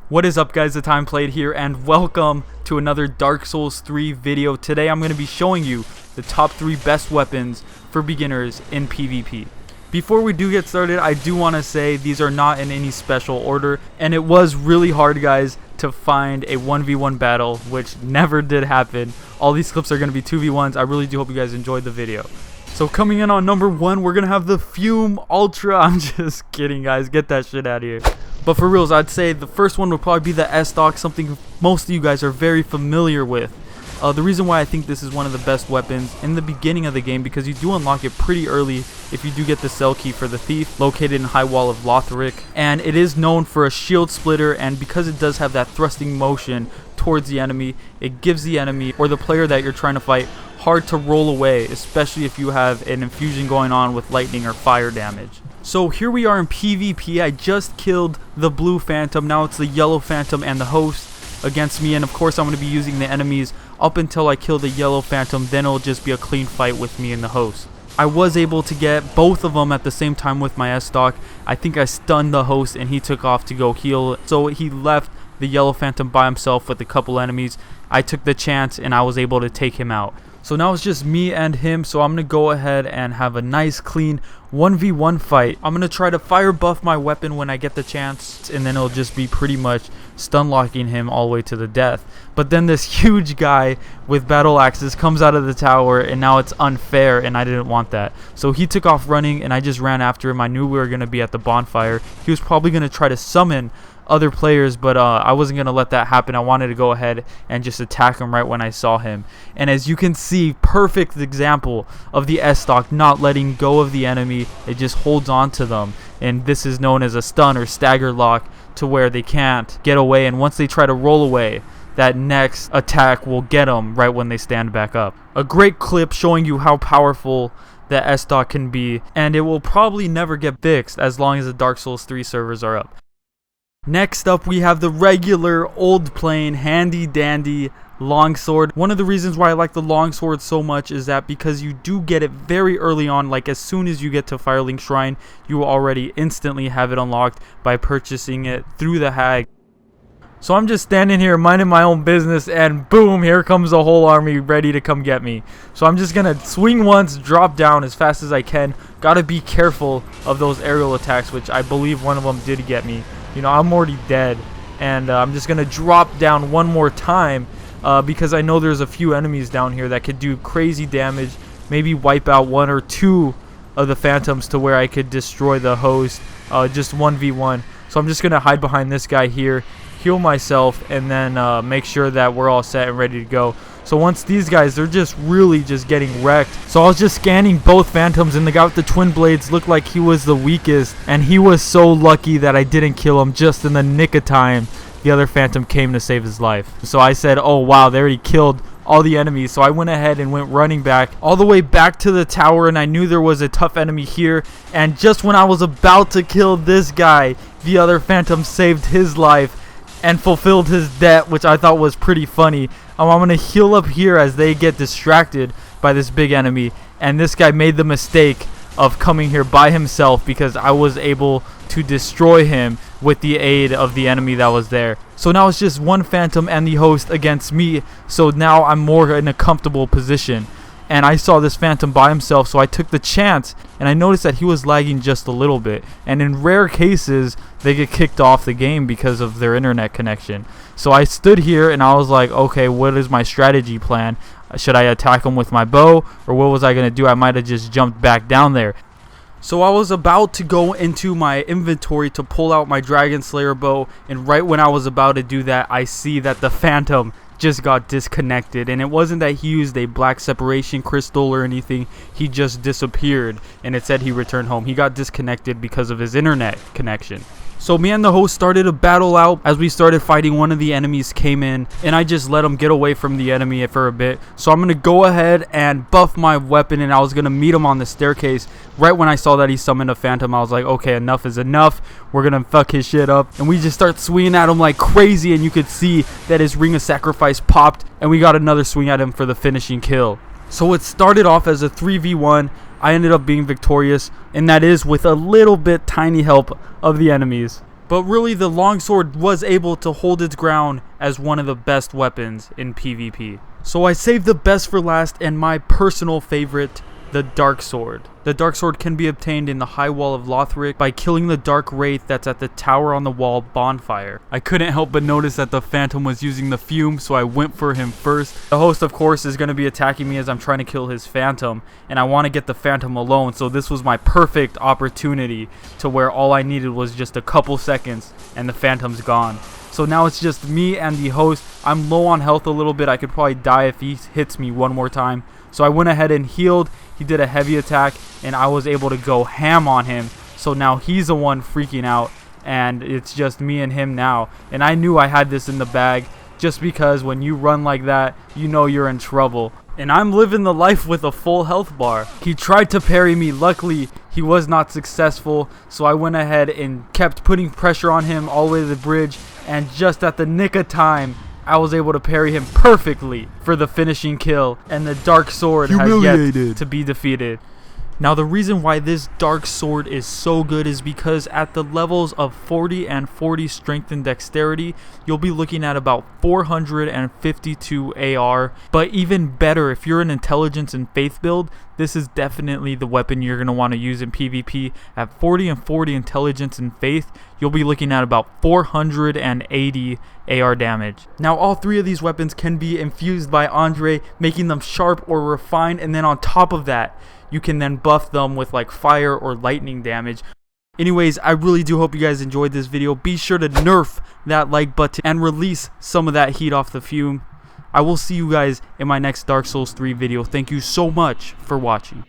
What is up, guys? The Time Played here, and welcome to another Dark Souls 3 video. Today I'm going to be showing you the top 3 best weapons for beginners in PvP. Before we do get started, I do want to say these are not in any special order, and it was really hard, guys, to find a 1v1 battle, which never did happen. All these clips are going to be 2v1s. I really do hope you guys enjoyed the video. So coming in on number 1, we're going to have the Fume Ultra. I'm just kidding, guys. Get that shit out of here. But for reals, I'd say the first one would probably be the SDOC, something most of you guys are very familiar with. The reason why I think this is one of the best weapons in the beginning of the game, because you do unlock it pretty early if you do get the cell key for the Thief, located in High Wall of Lothric. And it is known for a shield splitter, and because it does have that thrusting motion towards the enemy, it gives the enemy or the player that you're trying to fight hard to roll away, especially if you have an infusion going on with lightning or fire damage. So here we are in PvP. I just killed the blue phantom. Now it's the yellow phantom and the host against me, and of course I'm going to be using the enemies up until I kill the yellow phantom. Then it'll just be a clean fight with me and the host. I was able to get both of them at the same time with my SDOC. I think I stunned the host and he took off to go heal, so he left the yellow phantom by himself with a couple enemies. I took the chance and I was able to take him out. So now it's just me and him, so I'm going to go ahead and have a nice clean 1v1 fight. I'm going to try to fire buff my weapon when I get the chance, and then it'll just be pretty much stun locking him all the way to the death. But then this huge guy with battle axes comes out of the tower, and now it's unfair, and I didn't want that. So he took off running, and I just ran after him. I knew we were going to be at the bonfire. He was probably going to try to summon other players, but I wasn't going to let that happen. I wanted to go ahead and just attack him right when I saw him. And as you can see, perfect example of the SDOC not letting go of the enemy. It just holds on to them, and this is known as a stun or stagger lock, to where they can't get away, and once they try to roll away, that next attack will get them right when they stand back up. A great clip showing you how powerful the SDOC can be, and it will probably never get fixed as long as the Dark Souls 3 servers are up. Next up, we have the regular old plain handy dandy Longsword. One of the reasons why I like the Longsword so much is that because you do get it very early on, like as soon as you get to Firelink Shrine, you will already instantly have it unlocked by purchasing it through the hag. So I'm just standing here minding my own business, and boom, here comes a whole army ready to come get me. So I'm just gonna swing once, drop down as fast as I can. Gotta be careful of those aerial attacks, which I believe one of them did get me. You know, I'm already dead, and I'm just gonna drop down one more time because I know there's a few enemies down here that could do crazy damage, maybe wipe out 1 or 2 of the phantoms to where I could destroy the host just 1v1. So I'm just gonna hide behind this guy here, heal myself, and then make sure that we're all set and ready to go. So once these guys, they're just really just getting wrecked. So I was just scanning both phantoms, and the guy with the twin blades looked like he was the weakest, and he was so lucky that I didn't kill him just in the nick of time. The other phantom came to save his life. So I said, oh wow, they already killed all the enemies. So I went ahead and went running back all the way back to the tower, and I knew there was a tough enemy here, and just when I was about to kill this guy, the other phantom saved his life and fulfilled his debt, which I thought was pretty funny. I'm going to heal up here as they get distracted by this big enemy, and this guy made the mistake of coming here by himself because I was able to destroy him with the aid of the enemy that was there. So now it's just one phantom and the host against me, so now I'm more in a comfortable position. And I saw this phantom by himself, so I took the chance, and I noticed that he was lagging just a little bit. And in rare cases, they get kicked off the game because of their internet connection. So I stood here and I was like, okay, what is my strategy plan? Should I attack him with my bow, or what was I going to do? I might have just jumped back down there. So I was about to go into my inventory to pull out my Dragon Slayer bow, and right when I was about to do that, I see that the phantom just got disconnected, and it wasn't that he used a black separation crystal or anything. He just disappeared, and it said he returned home. He got disconnected because of his internet connection. So me and the host started a battle out. As we started fighting, one of the enemies came in, and I just let him get away from the enemy for a bit. So I'm going to go ahead and buff my weapon, and I was going to meet him on the staircase. Right when I saw that he summoned a phantom, I was like, okay, enough is enough. We're going to fuck his shit up. And we just start swinging at him like crazy, and you could see that his ring of sacrifice popped, and we got another swing at him for the finishing kill. So it started off as a 3v1. I ended up being victorious, and that is with a little bit tiny help of the enemies. But really, the Longsword was able to hold its ground as one of the best weapons in PvP. So I saved the best for last, and my personal favorite, the Dark Sword. The Dark Sword can be obtained in the High Wall of Lothric by killing the Dark Wraith that's at the Tower on the Wall bonfire. I couldn't help but notice that the Phantom was using the Fume, so I went for him first. The host, of course, is going to be attacking me as I'm trying to kill his Phantom, and I want to get the Phantom alone, so this was my perfect opportunity to where all I needed was just a couple seconds, and the Phantom's gone. So now it's just me and the host. I'm low on health a little bit. I could probably die if he hits me one more time. So I went ahead and healed. He did a heavy attack, and I was able to go ham on him. So now he's the one freaking out, and it's just me and him now. And I knew I had this in the bag, just because when you run like that, you know you're in trouble. And I'm living the life with a full health bar. He tried to parry me. Luckily, he was not successful. So I went ahead and kept putting pressure on him all the way to the bridge. And just at the nick of time, I was able to parry him perfectly for the finishing kill, and the Dark Sword has yet to be defeated. Now, the reason why this Dark Sword is so good is because at the levels of 40 and 40 strength and dexterity, you'll be looking at about 452 AR. But even better, if you're an intelligence and faith build, this is definitely the weapon you're going to want to use in PvP. At 40 and 40 intelligence and faith, you'll be looking at about 480 AR damage. Now, all three of these weapons can be infused by Andre, making them sharp or refined, and then on top of that, you can then buff them with like fire or lightning damage. Anyways, I really do hope you guys enjoyed this video. Be sure to nerf that like button and release some of that heat off the Fume. I will see you guys in my next Dark Souls 3 video. Thank you so much for watching.